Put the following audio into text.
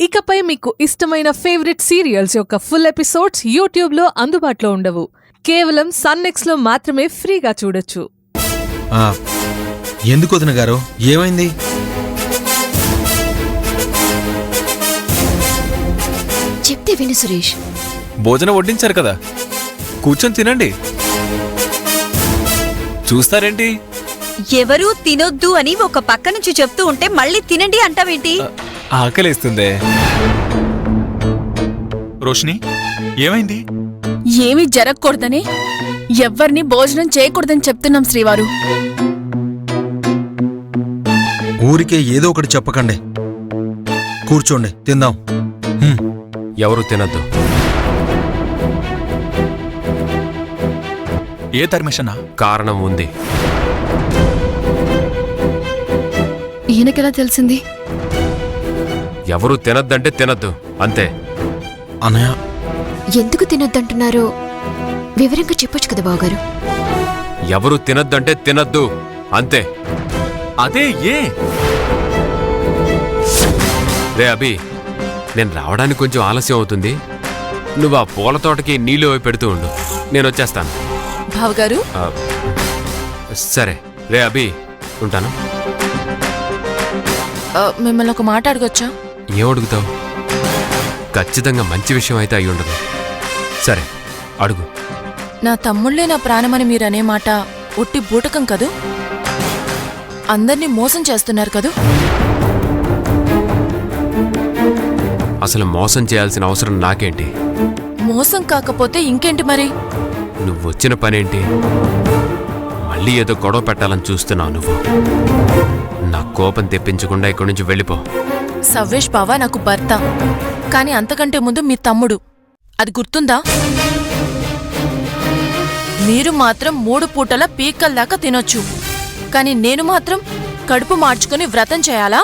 ఇకపై మీకు ఇష్టమైన ఫేవరెట్ సీరియల్స్ యొక్క ఫుల్ ఎపిసోడ్స్ యూట్యూబ్లో అందుబాటులో ఉండవు. కేవలం సన్నెక్స్లో మాత్రమే ఫ్రీగా చూడొచ్చు. ఎందుకు వదిన గారు, ఏమైంది? చెప్తే విను సురేష్. భోజనం వడ్డించారు కదా, కూర్చొని తినండి. చూస్తారేంటి? ఎవరూ తినొద్దు అని ఒక పక్క నుంచి చెప్తూ ఉంటే మళ్ళీ తినండి అంటావేంటి? ఆకలిస్తుందే. రోషిని, ఏమైంది? ఏమీ జరగకూడదని ఎవ్వరిని భోజనం చేయకూడదని చెప్తున్నాం శ్రీవారు. ఊరికే ఏదో ఒకటి చెప్పకండి, కూర్చోండి తిందాం. ఎవరు తినద్దు. ఏ పర్మిషనా? కారణం ఉంది. ఈయనకెలా తెలిసింది? ఎవరు తినద్దంటే తినద్దు, అంతే. అన్నయ్య, ఎందుకు తినొద్దంటున్నారో వివరంగా చెప్పొచ్చు కదా బావగారు. ఎవరు తినద్దంటే తినద్దు, అంతే. అదే ఏ? రే అభి, నేను రావడానికి కొంచెం ఆలస్యం అవుతుంది. నువ్వు ఆ పూల తోటకి నీళ్ళు పెడుతూ ఉండు, నేను వచ్చేస్తాను. బావగారు, సరే. రే అభి, ఉంటాను. మిమ్మల్ని ఒక మాట అడగొచ్చా? ఏం అడుగుతావు? ఖచ్చితంగా మంచి విషయం అయితే అయి ఉండదు. సరే, అడుగు. నా తమ్ముళ్లే నా ప్రాణమని మీరనే మాట ఒట్టి బూటకం కదూ? అందర్నీ మోసం చేస్తున్నారు కదూ? అసలు మోసం చేయాల్సిన అవసరం నాకేంటి? మోసం కాకపోతే ఇంకేంటి మరి? నువ్వొచ్చిన పనేంటి? మళ్ళీ ఏదో గొడవ పెట్టాలని చూస్తున్నావు నువ్వు. నా కోపం తెప్పించకుండా ఇక్కడి నుంచి వెళ్ళిపో. సవ్వేష్ బావ నాకు భర్త, కాని అంతకంటే ముందు మీ తమ్ముడు. అది గుర్తుందా? మీరు మాత్రం 3 పూటల పీకల్దాకా తినొచ్చు, కాని నేను మాత్రం కడుపు మార్చుకుని వ్రతం చేయాలా?